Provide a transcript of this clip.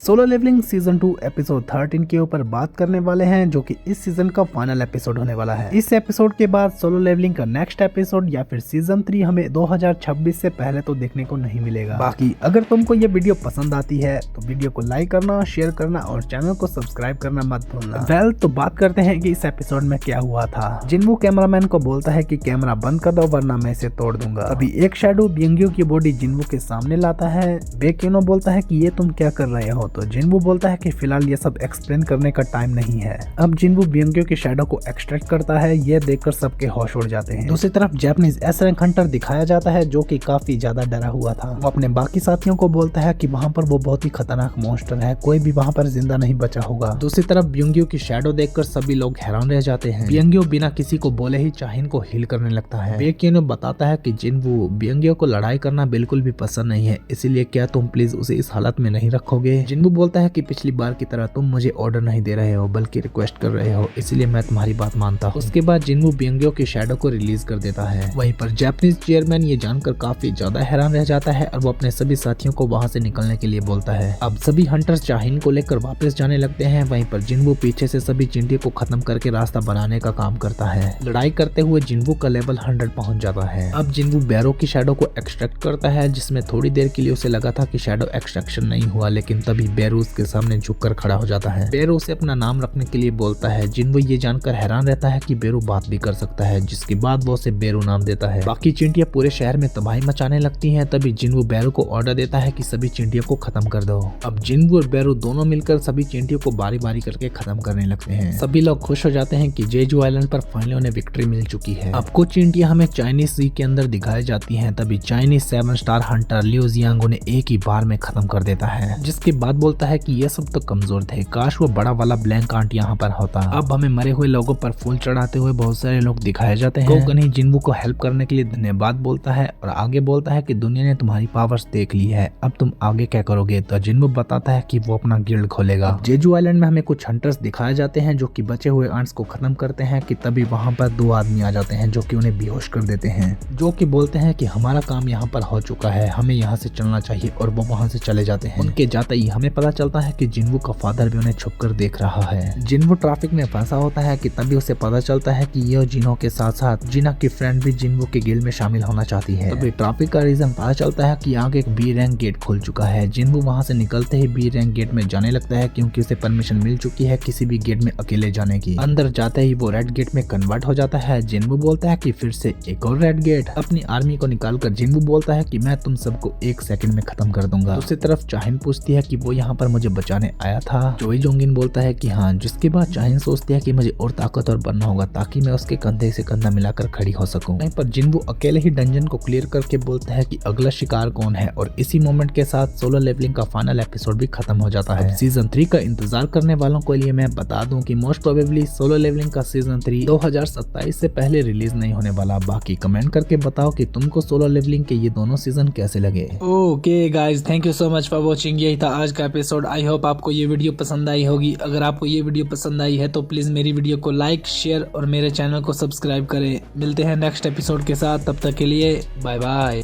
Solo levelling season 2 episode 13 के ऊपर बात करने वाले हैं, जो कि इस सीजन का फाइनल एपिसोड होने वाला है। इस एपिसोड के बाद सोलो लेवलिंग का नेक्स्ट एपिसोड या फिर सीजन 3 हमें 2026 से पहले तो देखने को नहीं मिलेगा। बाकी अगर तुमको ये वीडियो पसंद आती है तो वीडियो को लाइक करना, शेयर करना और चैनल को सब्सक्राइब करना मत भूलना। तो बात करते हैं कि इस एपिसोड में क्या हुआ था। जिनवू कैमरामैन को बोलता है कि कैमरा बंद कर दो वरना मैं इसे तोड़ दूंगा। अभी एक शैडो बियंग्यू की बॉडी जिनवू के सामने लाता है। बेक्यूनो बोलता है कि ये तुम क्या कर रहे हो, तो जिनवू बोलता है कि फिलहाल ये सब एक्सप्लेन करने का टाइम नहीं है। अब जिनवू बियंग्यू की शैडो को एक्सट्रैक्ट करता है। ये देखकर सबके होश उड़ जाते हैं। दूसरी तरफ जापानीज एस रैंक हंटर दिखाया जाता है, जो कि काफी ज्यादा डरा हुआ था। वो अपने बाकी साथियों को बोलता है कि वहाँ पर वो बहुत ही खतरनाक मॉन्स्टर है, कोई भी वहाँ पर जिंदा नहीं बचा होगा। दूसरी तरफ बियंग्यू की शैडो देखकर सभी लोग हैरान रह जाते हैं। बियंग्यू बिना किसी को बोले ही चाहिन को हील करने लगता है। बेक्यूनो बताता है कि जिनवू बियंग्यू को लड़ाई करना बिल्कुल भी पसंद नहीं है, इसीलिए क्या तुम प्लीज उसे इस हालत में नहीं रखोगे। जिनवू बोलता है कि पिछली बार की तरह तुम मुझे ऑर्डर नहीं दे रहे हो बल्कि रिक्वेस्ट कर रहे हो, इसलिए मैं तुम्हारी बात मानता हूँ। उसके बाद जिनवू बियंग्यू की शैडो को रिलीज कर देता है। वहीं पर जापानीज चेयरमैन ये जानकर काफी ज्यादा हैरान रह जाता है और वो अपने सभी साथियों को वहाँ से निकलने के लिए बोलता है। अब सभी हंटर्स चाहिन को लेकर वापस जाने लगते हैं। वहीं पर जिनवू पीछे से सभी चिंटियों को खत्म करके रास्ता बनाने का काम करता है। लड़ाई करते हुए जिनवू का लेवल 100 पहुंच जाता है। अब जिनवू बैरो की शैडो को एक्सट्रैक्ट करता है, जिसमें थोड़ी देर के लिए उसे लगा था कि शैडो एक्सट्रैक्शन नहीं हुआ, लेकिन तभी बैरो उसके सामने झुककर खड़ा हो जाता है। बेरो उसे अपना नाम रखने के लिए बोलता है। जिनवू ये जानकर हैरान रहता है कि बेरो बात भी कर सकता है, जिसके बाद वो उसे बेरो नाम देता है। बाकी चिंटियां पूरे शहर में तबाही मचाने लगती हैं। तभी जिनवू बेरो को ऑर्डर देता है कि सभी चिंटियों को खत्म कर दो। अब जिनवू और बेरो दोनों मिलकर सभी चिंटियों को बारी बारी करके खत्म करने लगते हैं। सभी लोग खुश हो जाते हैं कि जेजू आइलैंड पर फाइनली उन्हें विक्ट्री मिल चुकी है। अब कुछ चिंटियां हमें चाइनीज सी के अंदर दिखाई जाती हैं। तभी चाइनीज 7 स्टार हंटर लियो जियांग उन्हें एक ही बार में खत्म कर देता है, जिसके बाद बोलता है कि ये सब तो कमजोर थे, काश वो बड़ा वाला ब्लैंक आंट यहाँ पर होता। अब हमें मरे हुए लोगों पर फूल चढ़ाते हुए बहुत सारे लोग दिखाए जाते हैं। गोगन ही जिनवू को हेल्प करने के लिए धन्यवाद बोलता है और आगे बोलता है कि दुनिया ने तुम्हारी पावर्स देख ली है, अब तुम आगे क्या करोगे। तो जिनवू बताता है कि वो अपना गिल्ड खोलेगा। जेजू आइलैंड में हमें कुछ हंटर्स दिखाए जाते हैं जो कि बचे हुए आंट्स को खत्म करते हैं कि तभी वहाँ पर 2 आदमी आ जाते हैं जो कि उन्हें बेहोश कर देते हैं, जो कि बोलते हैं कि हमारा काम यहाँ पर हो चुका है, हमें यहाँ से चलना चाहिए, और वो वहाँ से चले जाते हैं। उनके जाते ही हमें पता चलता है कि जिनवू का फादर भी उन्हें छुपकर देख रहा है। जिनवू ट्रैफिक में फंसा होता है कि तभी उसे पता चलता है कि ये जिनो के साथ साथ जिना की फ्रेंड भी जिनवू के गिल्ड में शामिल होना चाहती है। तभी ट्रैफिक का रीजन पता चलता है कि आगे एक बी रैंक गेट खुल चुका है। जिनवू वहां से निकलते ही बी रैंक गेट में जाने लगता है, क्योंकि उसे परमिशन मिल चुकी है किसी भी गेट में अकेले जाने की। अंदर जाते ही वो रेड गेट में कन्वर्ट हो जाता है। जिनवू बोलता है कि फिर से एक और रेड गेट। अपनी आर्मी को निकालकर जिनवू बोलता है कि मैं तुम सबको 1 सेकंड में खत्म कर दूंगा। दूसरी तरफ चाहिन पूछती है कि वो यहाँ पर मुझे बचाने आया था। जोई जोंगिन बोलता है कि हाँ, जिसके बाद चाहिन सोचती है कि मुझे और ताकतवर बनना होगा ताकि मैं उसके कंधे से कंधा मिलाकर खड़ी हो सकूं। वहीं पर जिनवू अकेले ही डंजन को क्लियर करके बोलता है कि अगला शिकार कौन है, और इसी मोमेंट के साथ सोलो लेवलिंग का फाइनल एपिसोड भी खत्म हो जाता है। सीजन 3 का इंतजार करने वालों के लिए मैं बता दूं कि मोस्ट प्रोबेबली सोलो लेवलिंग का सीजन 3 2027 से पहले रिलीज नहीं होने वाला। बाकी कमेंट करके बताओ कि तुमको सोलो लेवलिंग के ये दोनों सीजन कैसे लगे। Okay guys, thank you so much for watching. यही था आज का एपिसोड। आई होप आपको ये वीडियो पसंद आई होगी। अगर आपको ये वीडियो पसंद आई है तो प्लीज मेरी वीडियो को लाइक, शेयर और मेरे चैनल को सब्सक्राइब करें। मिलते हैं नेक्स्ट एपिसोड के साथ, तब तक के लिए बाय बाय।